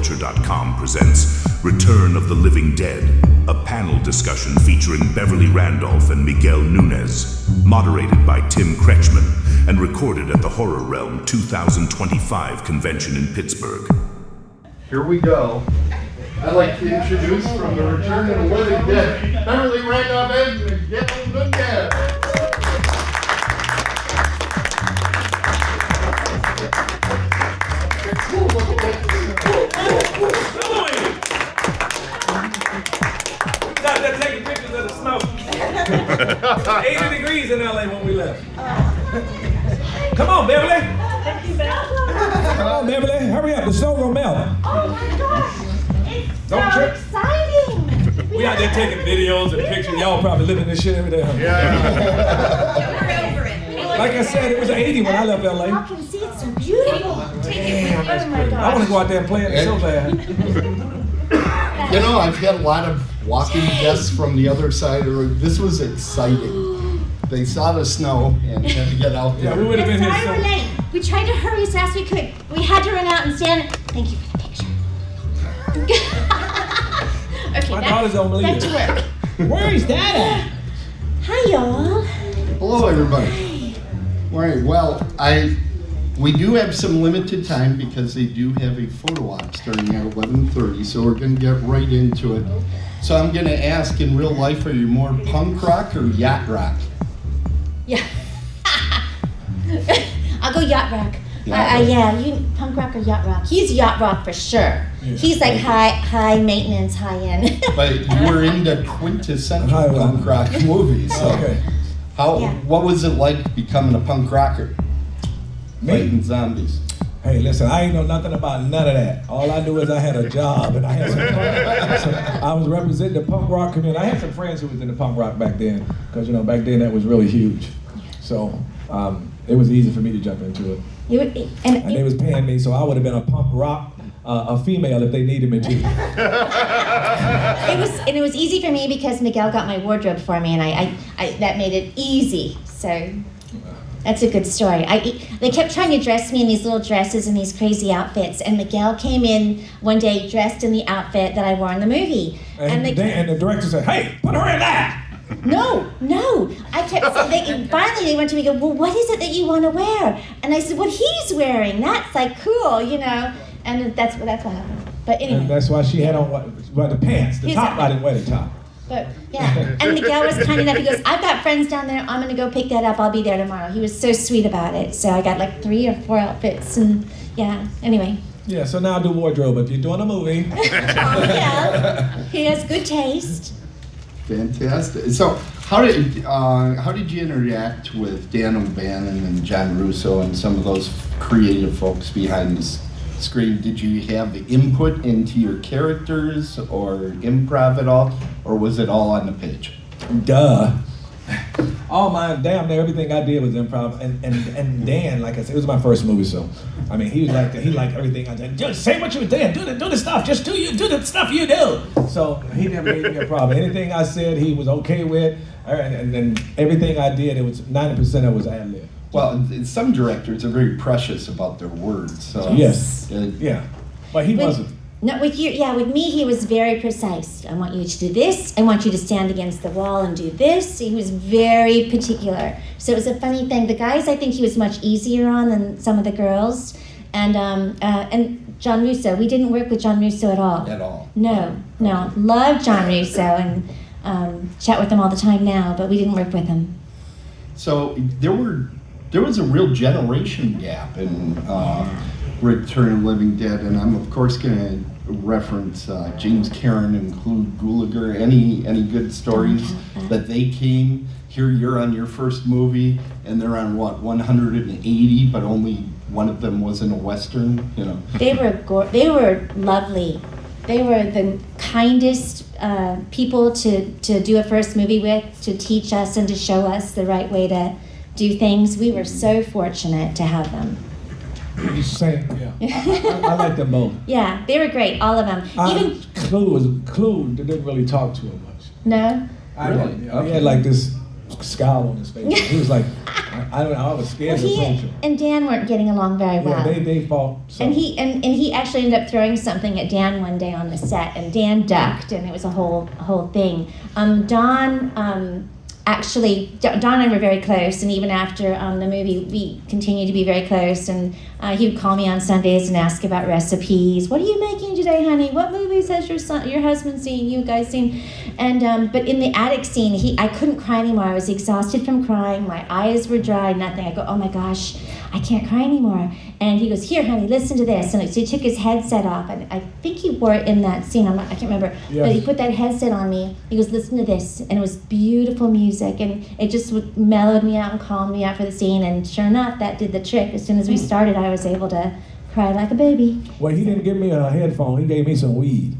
popculture.com presents Return of the Living Dead, a panel discussion featuring Beverly Randolph and Miguel Núñez, moderated by Tim Kretschmann, and recorded at the Horror Realm 2025 convention in Pittsburgh. Here we go. I'd like to introduce from the Return of the Living Dead, Beverly Randolph and Miguel Núñez. They're taking pictures of the snow. 80 degrees in LA when we left. Come on, Beverly. Thank you, Beverly. Come on, Beverly. Hurry up. The snow gonna melt. Oh my gosh. It's Don't so trip. exciting. We out there taking videos and pictures. Y'all probably living this shit every day. We're over it. Like I said, it was 80 when I left LA. I can see it's so beautiful. Damn, oh my gosh. I want to go out there and play in it so bad. You know, I've had a lot of walking guests from the other side. This was exciting. They saw the snow and had to get out there. Yeah, we would have been here Sorry we're so. late. We tried to hurry as fast as we could. We had to run out and stand. Thank you for the picture. Okay, My daughters don't believe back it. to work. Where is that at? Hi, y'all. Hello, everybody. All right, well, we do have some limited time because they do have a photo op starting at 11:30, so we're going to get right into it. So I'm going to ask, in real life, are you more punk rock or yacht rock? Yeah. I'll go yacht rock. Yeah, you punk rock or yacht rock? He's yacht rock for sure. Yeah. He's like high maintenance, high end. But you were into quintessential Hi, Rob. punk rock movies. So Okay. Yeah. what was it like becoming a punk rocker? Fighting zombies. Hey, listen, I ain't know nothing about none of that. All I knew is I had a job and I had I was representing the punk rock community. I had some friends who was in the punk rock back then, because back then that was really huge. So it was easy for me to jump into it. And they was paying me, so I would have been a punk rock, a female if they needed me to. It was easy for me because Miguel got my wardrobe for me, and I that made it easy. So that's a good story. They kept trying to dress me in these little dresses and these crazy outfits, and Miguel came in one day dressed in the outfit that I wore in the movie. And the director said, "Hey, put her in that." No. I kept. Finally, they went to me and go, "Well, what is it that you want to wear?" And I said, "What he's wearing. That's like cool, And that's what happened. But anyway. And that's why she had on the pants. The top, I didn't wear the top. But yeah, and Miguel was kind enough. He goes, "I've got friends down there. I'm gonna go pick that up. I'll be there tomorrow." He was so sweet about it. So I got like 3 or 4 outfits, and yeah. Anyway. Yeah. So now I do wardrobe. If you're doing a movie. Yeah, he has good taste. Fantastic. So how did you interact with Dan O'Bannon and John Russo and some of those creative folks behind the screen? Did you have input into your characters or improv at all, or was it all on the page? Duh. All my damn near everything I did was improv, and Dan, like I said, it was my first movie, so I mean he liked everything I did. Just say what you were doing, do the stuff, just do the stuff you do. So he never gave me a problem. Anything I said, he was okay with, and then everything I did, it was 90% of it was ad lib. Well, some directors are very precious about their words. So Yes. Yeah, but he wasn't. No, with me, he was very precise. I want you to do this. I want you to stand against the wall and do this. He was very particular. So it was a funny thing. The guys, I think he was much easier on than some of the girls. And John Russo, we didn't work with John Russo at all. At all? No. Love John Russo and chat with him all the time now, but we didn't work with him. So there was a real generation gap in Return of the Living Dead, and I'm of course going to reference James Karen and Claude Gulager. Any good stories that they came here? You're on your first movie, and they're on 180, but only one of them was in a Western. They were lovely. They were the kindest people to do a first movie with, to teach us and to show us the right way to do things. We were so fortunate to have them. Same, yeah. I like them both. Yeah, they were great, all of them. Even Clue didn't really talk to him much. No? Really? He had like this scowl on his face. He was like, I was scared Well, to approach he him. and Dan weren't getting along very well. Yeah, they fought. So. And he actually ended up throwing something at Dan one day on the set, and Dan ducked, and it was a whole thing. Don and I were very close, and even after the movie, we continued to be very close. And he would call me on Sundays and ask about recipes. What are you making today, honey? What movies has your husband seen? You guys seen? And but in the attic scene, I couldn't cry anymore. I was exhausted from crying. My eyes were dry. Nothing. I go, oh my gosh, I can't cry anymore. And he goes, here, honey, listen to this. And so he took his headset off, and I think he wore it in that scene. I can't remember. Yes. But he put that headset on me. He goes, listen to this. And it was beautiful music. And it just mellowed me out and calmed me out for the scene. And sure enough, that did the trick. As soon as we started, I was able to cry like a baby. Well, he didn't give me a headphone. He gave me some weed.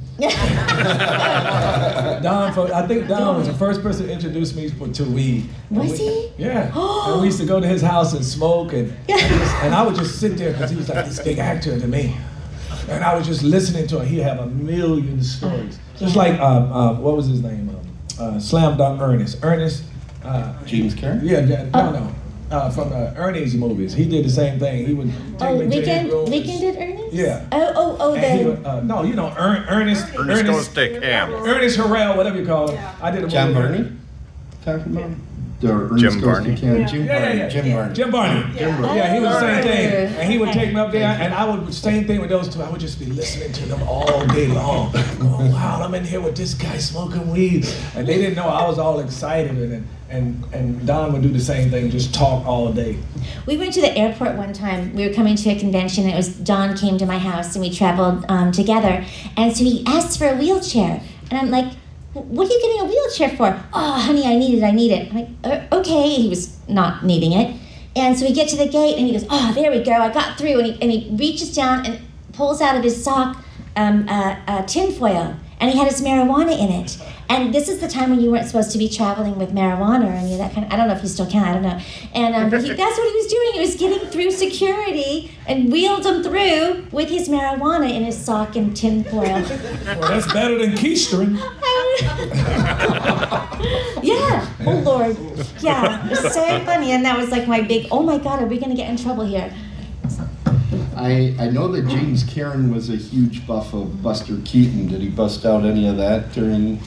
I think Don was the first person to introduce me to weed. Was he? Yeah. And we used to go to his house and smoke, and I would just sit there because he was like this big actor to me. And I was just listening to him. He'd have a million stories. Just like, what was his name? Slam Dunk Ernest. James Karen? Yeah, no. From Ernie's movies. He did the same thing. He would take me to his room. Weekend at Ernest? Yeah. And he would, no, you know, Ernest Gonna stick ham. Ernest Harrell, whatever you call him. I did a John movie. Barney? Talking about? Ernest Jim Goes to Barney? Canada. Jim Barney. Yeah. Jim Barney. Jim Barney. Yeah, he was the same thing. And he would Okay. take me up there, and I would, same thing with those two. I would just be listening to them all day long. Going, wow, I'm in here with this guy smoking weed. And they didn't know I was all excited, and Don would do the same thing, just talk all day. We went to the airport one time. We were coming to a convention. And it was Don came to my house, and we traveled together. And so he asked for a wheelchair, and I'm like, "What are you getting a wheelchair for?" "Oh, honey, I need it." I'm like, "Okay." He was not needing it, and so we get to the gate, and he goes, "Oh, there we go. I got through." And he reaches down and pulls out of his sock tinfoil, and he had his marijuana in it. And this is the time when you weren't supposed to be traveling with marijuana or any of that kind of, I don't know if you still can, I don't know. And that's what he was doing. He was getting through security and wheeled him through with his marijuana in his sock and tinfoil. Well, that's better than keistering. Yeah, oh Lord. Yeah, it was so funny. And that was like my big, oh my God, are we gonna get in trouble here? I know that James Karen was a huge buff of Buster Keaton. Did he bust out any of that during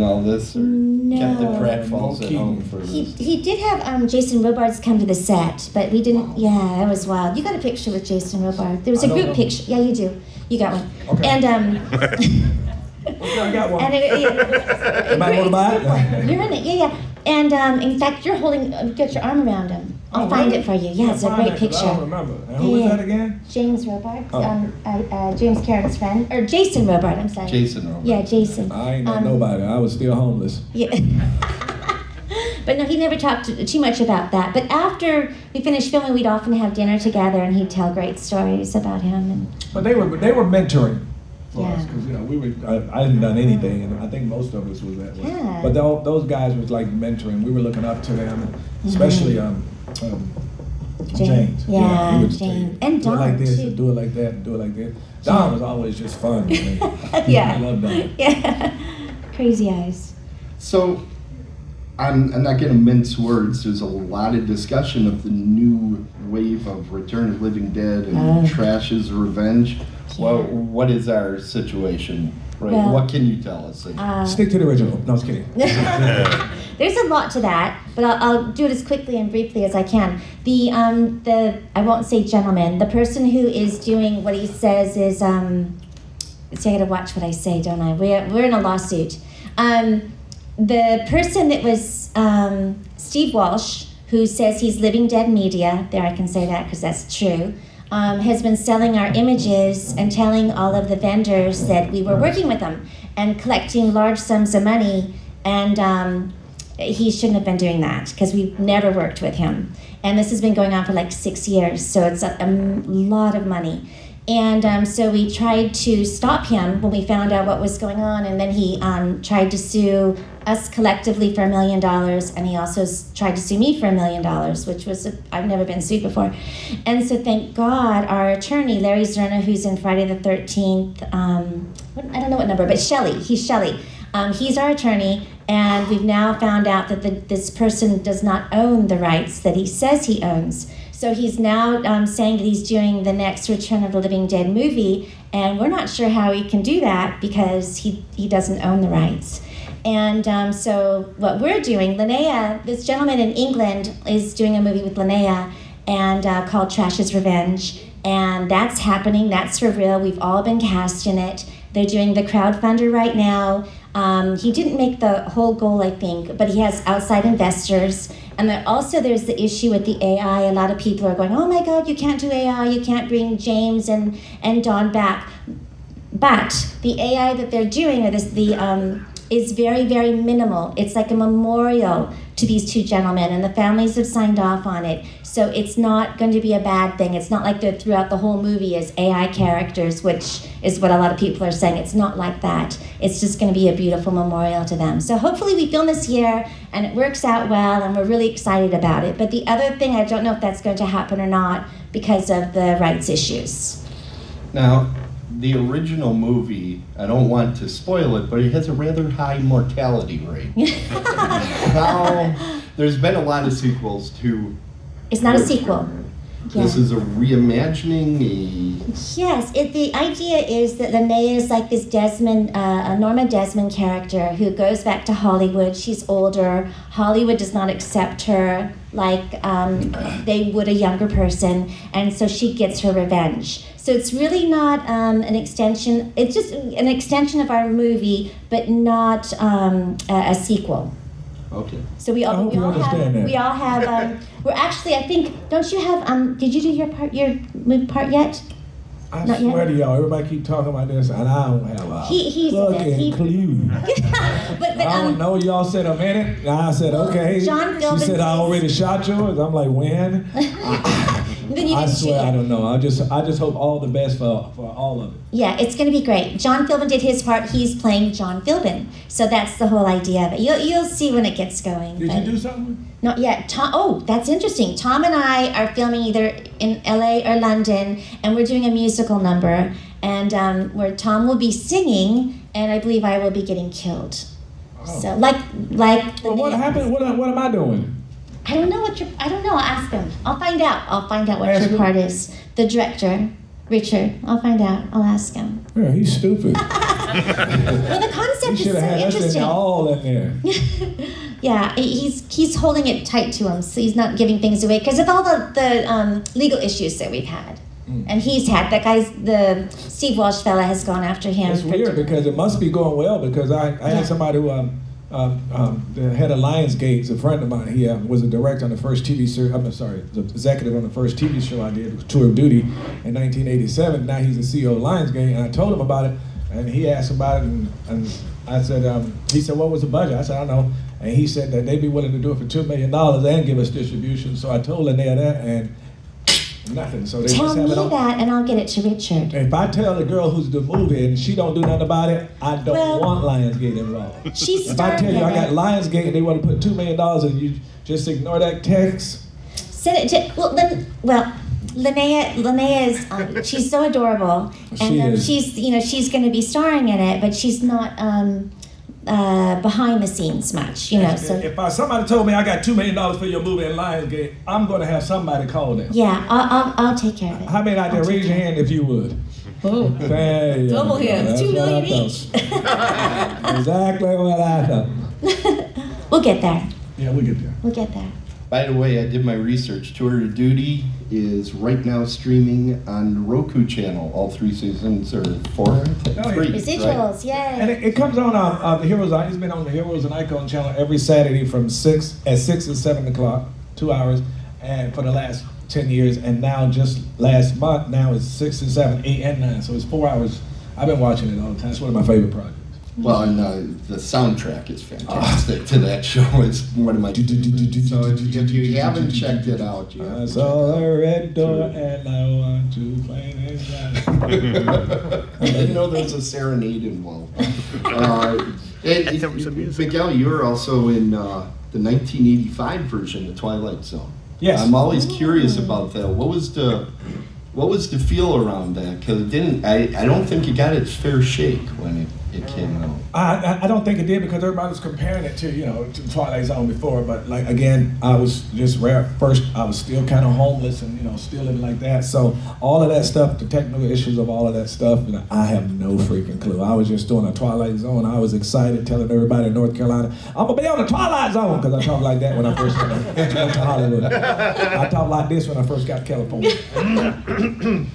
all this? Or kept the No. pratfalls at home for He this? did have Jason Robards come to the set, but we didn't, yeah, it was wild. You got a picture with Jason Robards. There was a I don't group know. picture. Yeah, you do. You got one. Okay. And Okay, I got one. And Anybody want to buy it? You're in it, yeah. And in fact, you're holding, get your arm around him. I'll Oh, find really? it for you. Yeah, it's a I'll great find it, 'cause I don't picture. remember. And who was Yeah. that again? James Robards, Oh. James Karen's friend, or Jason Robards, I'm sorry. Jason Robards. Yeah, Jason. I ain't know nobody. I was still homeless. Yeah. But no, he never talked too much about that. But after we finished filming, we'd often have dinner together, and he'd tell great stories about him. And But they were mentoring for us Yeah. because I hadn't done anything, and I think most of us was that way. Yeah. But those guys was like mentoring. We were looking up to them, especially James. Yeah, he would say, James. And do it like Don, this, too. and do it like that, and do it like this. Don was always just fun. I mean, Yeah. I love Don. Yeah. Crazy eyes. So, I'm not going to mince words. There's a lot of discussion of the new wave of Return of the Living Dead and Trash's Revenge. Well, what is our situation? Right? Well, what can you tell us? Stick to the original. No, I was kidding. There's a lot to that, but I'll do it as quickly and briefly as I can. The I won't say gentleman, the person who is doing what he says is see, I gotta watch what I say, don't I? We're in a lawsuit. The person that was Steve Walsh, who says he's Living Dead Media, there I can say that because that's true, has been selling our images and telling all of the vendors that we were working with them and collecting large sums of money, and he shouldn't have been doing that because we've never worked with him. And this has been going on for like 6 years, so it's a lot of money. And so we tried to stop him when we found out what was going on, and then he tried to sue us collectively for $1 million, and he also tried to sue me for $1 million, which was, I've never been sued before. And so thank God our attorney, Larry Zerna, who's in Friday the 13th, I don't know what number, but Shelley, he's Shelley. He's our attorney, And we've now found out that this person does not own the rights that he says he owns. So he's now saying that he's doing the next Return of the Living Dead movie, and we're not sure how he can do that because he doesn't own the rights. And so what we're doing, Linnea, this gentleman in England is doing a movie with Linnea and called Trash's Revenge. And that's happening, that's for real. We've all been cast in it. They're doing the crowdfunder right now. He didn't make the whole goal, I think, but he has outside investors. And there's the issue with the AI. A lot of people are going, oh my God, you can't do AI, you can't bring James and Dawn back. But the AI that they're doing is very, very minimal. It's like a memorial to these two gentlemen, and the families have signed off on it. So it's not going to be a bad thing. It's not like they're throughout the whole movie as AI characters, which is what a lot of people are saying. It's not like that. It's just going to be a beautiful memorial to them. So hopefully we film this year, and it works out well, and we're really excited about it. But the other thing, I don't know if that's going to happen or not because of the rights issues. Now, the original movie, I don't want to spoil it, but it has a rather high mortality rate. Now, there's been a lot of sequels to... It's not a sequel. This is a reimagining, Yes, the idea is that Linnea is like this Norma Desmond character who goes back to Hollywood. She's older. Hollywood does not accept her like they would a younger person, and so she gets her revenge. So it's really not an extension. It's just an extension of our movie, but not a sequel. Okay. So we all have. We're actually, I think. Don't you have? Did you do your part yet? I Not swear yet? to y'all, everybody keep talking about this, and I don't have a fucking clue. but I don't know. Y'all said a minute. I said okay. John She said I already shot yours. I'm like, when? I swear I don't know. I just hope all the best for all of it. Yeah, it's going to be great. John Philbin did his part. He's playing John Philbin. So that's the whole idea of it. You'll see when it gets going. Did you do something? Not yet. Oh, that's interesting. Tom and I are filming either in LA or London, and we're doing a musical number, and where Tom will be singing, and I believe I will be getting killed. Oh. So like. Well, what happened? What am I doing? I don't know I don't know. I'll ask him. I'll find out what your part is. The director, Richard. I'll find out. I'll ask him. Yeah, he's stupid. Well, the concept is so interesting. All in there. Yeah, he's holding it tight to him, so he's not giving things away because of all the legal issues that we've had. And he's had the Steve Walsh fella has gone after him. It's weird because it must be going well because I had somebody who the head of Lionsgate, a friend of mine. He was a director on the first TV series. I'm sorry, the executive on the first TV show I did, Tour of Duty, in 1987. Now he's the CEO of Lionsgate, and I told him about it, and he asked about it, and I said, he said, what was the budget? I said, I don't know. And he said that they'd be willing to do it for $2 million and give us distribution. So I told Linnea that, and nothing. So they Tell just have me it on. that, and I'll get it to Richard. If I tell the girl who's the movie and she don't do nothing about it, I don't want Lionsgate involved. She's if I tell you I got Lionsgate and they want to put $2 million and you just ignore that text. Send it to Linnea is she's so adorable, and she's going to be starring in it, but she's not behind the scenes much, So if somebody told me I got $2 million for your movie in Lionsgate, I'm going to have somebody call them. Yeah, I'll take care of it. How many out there? Raise your hand if you would. Oh, double hands, $2 million each. Exactly what I thought. We'll get there. Yeah, we'll get there. We'll get there. By the way, I did my research. Tour of Duty is right now streaming on the Roku channel. All 3 seasons, or 4, I think. Oh, 3, Residuals, right? yay. And it comes on the Heroes. He's been on the Heroes and Icon channel every Saturday from 6 and 7 o'clock, 2 hours, and for the last 10 years. And now, just last month, now it's 6 and 7, 8 and 9. So it's 4 hours. I've been watching it all the time. It's one of my favorite projects. Well, and the soundtrack is fantastic to that show. It's one of my. So if you haven't checked it out, you I saw a red door and I want to play this. I didn't know there was a serenade involved. Miguel, you were also in the 1985 version of Twilight Zone. Yes. I'm always curious about that. What was the feel around that? Because it didn't. I don't think it got its fair shake when it it came out? I don't think it did because everybody was comparing it to Twilight Zone before. But like again, I was just rare. First, I was still kind of homeless and still living like that. So all of that stuff, the technical issues of all of that stuff, I have no freaking clue. I was just doing a Twilight Zone. I was excited, telling everybody in North Carolina, I'm gonna be on the Twilight Zone because I talked like that when I first went to Hollywood. I talked like this when I first got to California.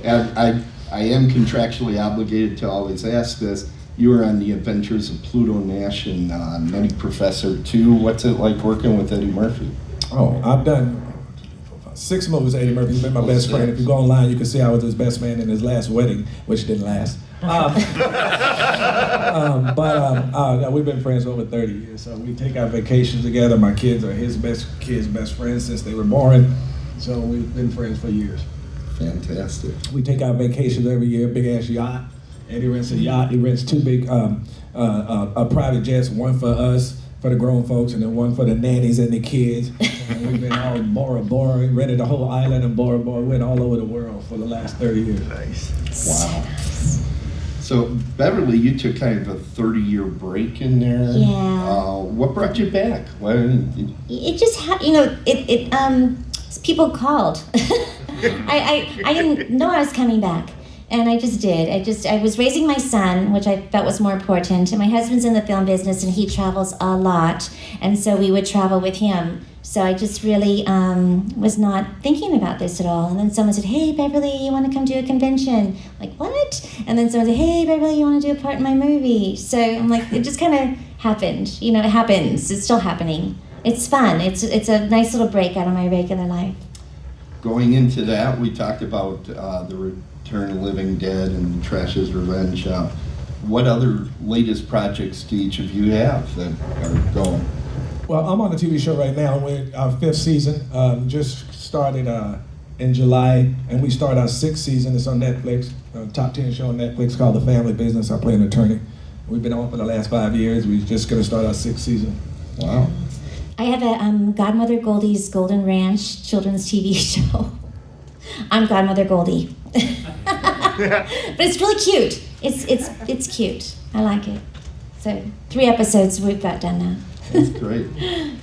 And I am contractually obligated to always ask this. You were on The Adventures of Pluto Nash and Nutty Professor 2. What's it like working with Eddie Murphy? Oh, I've done 6 movies. Eddie Murphy's been my best friend. If you go online, you can see I was his best man in his last wedding, which didn't last. We've been friends for over 30 years. So we take our vacations together. My kids are his best friends since they were born. So we've been friends for years. Fantastic. We take our vacations every year, big ass yacht. Eddie rents a yacht. He rents 2 big private jets, one for us, for the grown folks, and then one for the nannies and the kids. And we've been all Bora Bora. We rented the whole island of Bora Bora. We went all over the world for the last 30 years. Nice. Wow. So, Beverly, you took kind of a 30-year break in there. Yeah. What brought you back? It just people called. I didn't know I was coming back. And I just did. I was raising my son, which I felt was more important. And my husband's in the film business and he travels a lot. And so we would travel with him. So I just really was not thinking about this at all. And then someone said, hey, Beverly, you want to come do a convention? I'm like, what? And then someone said, hey, Beverly, you want to do a part in my movie? So I'm like, it just kind of happened. It happens. It's still happening. It's fun. It's a nice little break out of my regular life. Going into that, we talked about the Return of the Living Dead and Trash's Revenge. What other latest projects do each of you have that are going? Well, I'm on the TV show right now. We're our 5th season. Just started in July, and we start our 6th season. It's on Netflix, top 10 show on Netflix called The Family Business. I play an attorney. We've been on for the last 5 years. We're just going to start our 6th season. Wow. I have a Godmother Goldie's Golden Ranch children's TV show. I'm Godmother Goldie. But it's really cute. It's cute. I like it. So 3 episodes we've got done now. That's great.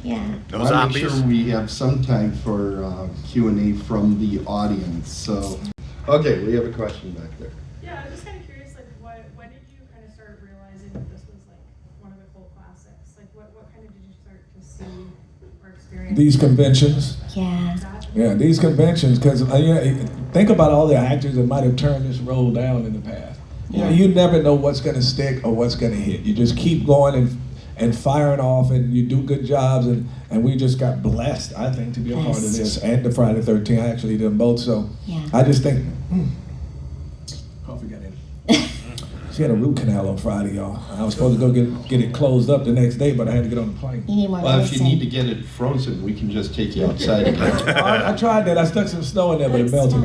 Yeah. I want to make sure we have some time for Q&A from the audience. So, okay, we have a question back there. Yeah, I'm just kind of curious, when did you kind of start realizing that this was one of the cult classics? What kind of did you start to see or experience? These conventions. Yeah. Yeah, these conventions, because think about all the actors that might have turned this role down in the past. You never know what's going to stick or what's going to hit. You just keep going and firing off, and you do good jobs, and we just got blessed, I think, to be a part of this, and the Friday 13th. I actually did them both, so I just think, coffee got in. She had a root canal on Friday, y'all. I was supposed to go get it closed up the next day, but I had to get on the plane. You need more Well, if you medicine. need to get it frozen, we can just take you outside again. I tried that. I stuck some snow in there, but it melted.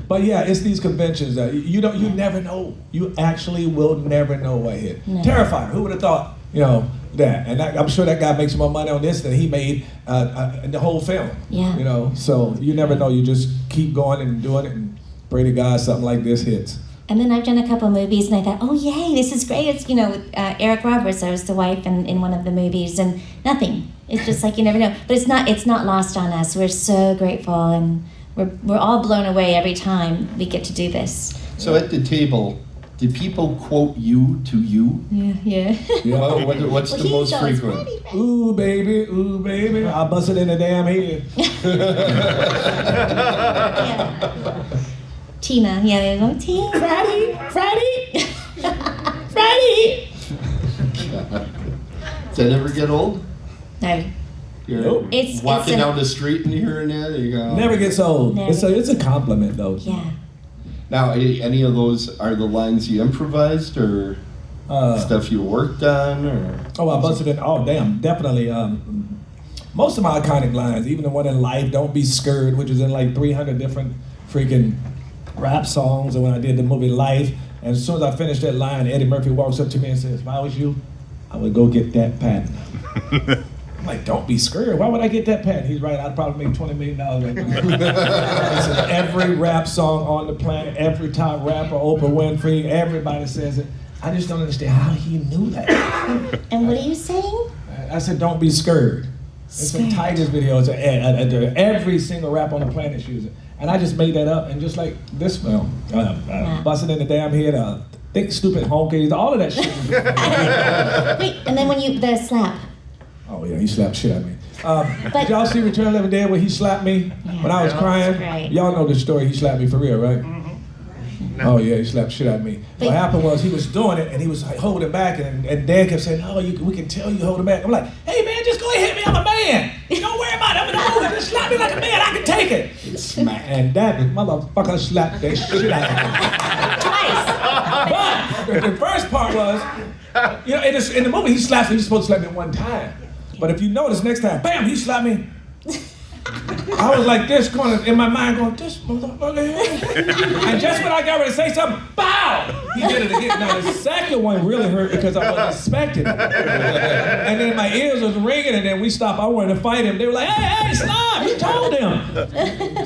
But yeah, it's these conventions that you never know. You actually will never know what hit. No. Terrifier. Who would have thought? That. And I'm sure that guy makes more money on this than he made in the whole film. Yeah. So you never know. You just keep going and doing it and pray to God something like this hits. And then I've done a couple movies, and I thought, oh yay, this is great. It's with Eric Roberts. I was the wife in one of the movies, and nothing. It's just you never know. But it's not lost on us. We're so grateful, and we're all blown away every time we get to do this. So at the table, do people quote you to you? Yeah. What's the most frequent? Ooh baby, I busted in the damn head. Yeah. Tina, they go, Tina, Friday. Does that ever get old? No. You're It's walking down the street and hearing that, you go. Never gets old. Never. It's a compliment though. Yeah. Now, any of those are the lines you improvised or stuff you worked on? Or? Oh, I busted in. Oh, damn, definitely. Most of my iconic lines, even the one in Life, Don't Be Scared, which is in 300 different freaking rap songs. And when I did the movie Life, and as soon as I finished that line, Eddie Murphy walks up to me and says, if I was you, I would go get that patent. I'm like, don't be scared. Why would I get that patent? He's right. I'd probably make $20 million right now. He said, every rap song on the planet, every top rapper, Oprah Winfrey, everybody says it. I just don't understand how he knew that. And what are you saying? I said, don't be scared. It's the tightest videos. Every single rap on the planet uses it. And I just made that up. And just like this film, busting in the damn head, thick, stupid honkies, all of that shit. Wait, and then when the slap. Oh yeah, he slapped shit out of me. Did y'all see Return of the Living Dead where he slapped me when I was crying? Right. Y'all know the story, he slapped me for real, right? Oh yeah, he slapped shit out of me. What happened was he was doing it and he was like, holding back and Dad kept saying, oh, we can tell you holding back. I'm like, hey man, just go ahead, hit me, I'm a man. Don't worry about it, I'm in the movie, just slap me like a man, I can take it. Smack. And that motherfucker slapped that shit out of me. Twice. But the first part was, you know, in the movie he slaps me, he's supposed to slap me one time. But if you notice next time, bam, he slapped me. I was like this, going in my mind, going, this motherfucker here. And just when I got ready to say something, bow! He did it again. Now the second one really hurt because I wasn't expecting it. And then my ears was ringing, and then we stopped. I wanted to fight him. They were like, hey, stop! He told him.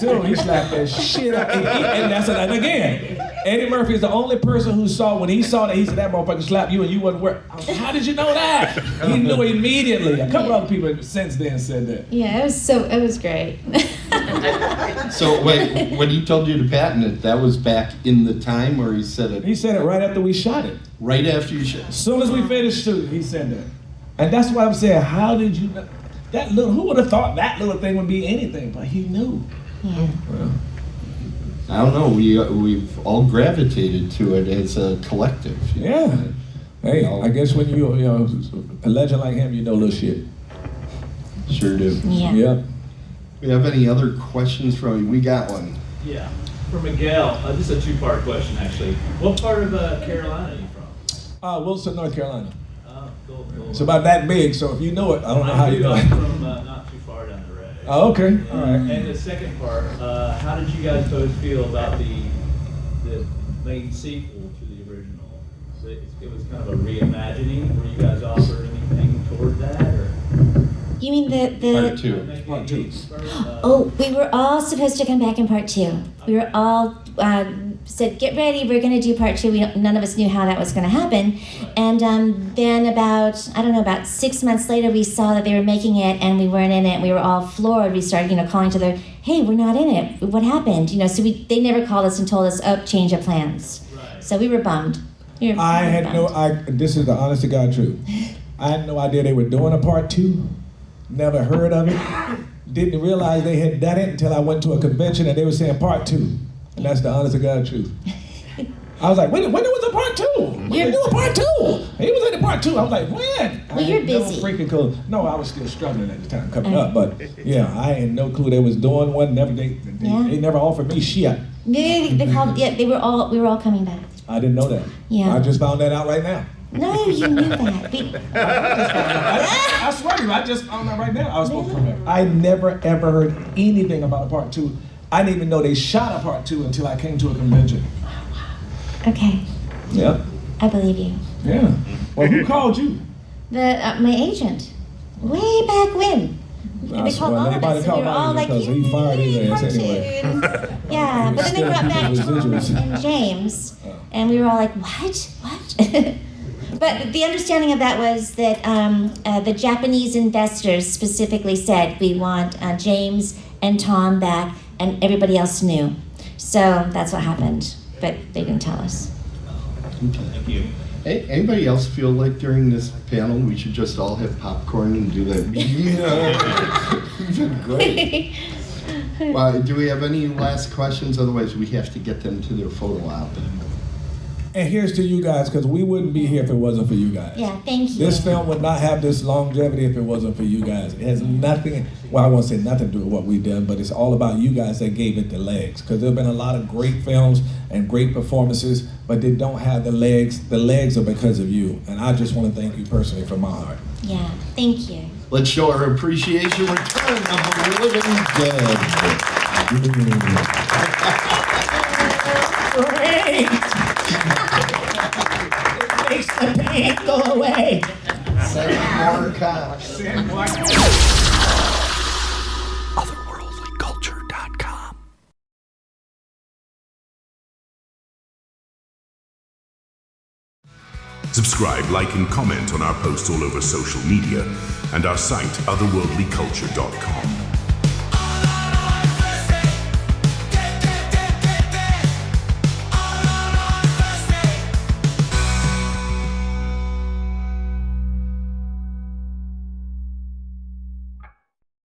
Dude, he slapped that shit up. And that's it. And again, Eddie Murphy is the only person who saw, when he saw that, he said, that motherfucker slapped you and you wasn't where. I was like, how did you know that? He knew immediately. A couple other people since then said that. Yeah, it was great. So wait, when he told you to patent it, that was back in the time, or he said it? He said it right after we shot it. Right after you shot. As soon as we finished shooting, he said that. And that's why I'm saying, how did you know? Who would have thought that little thing would be anything? But he knew. Yeah. Well, I don't know. We've all gravitated to it as a collective. yeah. Hey, I guess when you know a legend like him, you know little shit. Sure do. Yeah. Yep. We have any other questions from you? We got one. Yeah, for Miguel, this is a two-part question actually. What part of Carolina are you from? Wilson, North Carolina. Cool. It's about that big, so if you know it, I don't know how you know I'm it. from not too far down the road. Oh, okay. All right. And the second part, how did you guys both feel about the main sequel to the original? So it was kind of a reimagining. Were you guys offered anything toward that, or? You mean the Part two. Part two. Oh, we were all supposed to come back in part 2. We were all said, get ready, we're going to do part 2. None of us knew how that was going to happen. And then about 6 months later, we saw that they were making it and we weren't in it. We were all floored. We started, calling each other, hey, we're not in it. What happened? So they never called us and told us, oh, change of plans. Right. So we were bummed. This is the honest to God truth. I had no idea they were doing a part 2. Never heard of it. Didn't realize they had done it until I went to a convention and they were saying part 2. And that's the honest to God truth. I was like, when was the part 2? When they do a part 2? He was in the part 2. I was like, when? Well, you're busy. No freaking clue. No, I was still struggling at the time coming up, but yeah, I had no clue they was doing one. They never offered me shit. They called. Yeah, we were all coming back. I didn't know that. Yeah. I just found that out right now. No, you knew that. I swear to you, I just found that right now. I was supposed to come back. I never ever heard anything about a part 2. I didn't even know they shot a part 2 until I came to a convention. Okay. Yep. I believe you. Yeah. Well, who called you? My agent. Way back when. They called all of us, and we were all like, because he fired his ass part 2. anyway. Yeah, but then they brought back Tom and James, and we were all like, what? But the understanding of that was that the Japanese investors specifically said, we want James and Tom back, and everybody else knew. So that's what happened, but they didn't tell us. Thank you. Hey, anybody else feel like during this panel we should just all have popcorn and do that? Great. Well, do we have any last questions? Otherwise, we have to get them to their photo op. And here's to you guys, because we wouldn't be here if it wasn't for you guys. Yeah, thank you. This film would not have this longevity if it wasn't for you guys. It has nothing, well, I won't say nothing to do with what we've done, but it's all about you guys that gave it the legs. Because there have been a lot of great films and great performances, but they don't have the legs. The legs are because of you. And I just want to thank you personally from my heart. Yeah, thank you. Let's show our appreciation. Return of the Living Dead. Great! It makes the pain go away. Send more cops. Subscribe, like, and comment on our posts all over social media and our site, otherworldlyculture.com.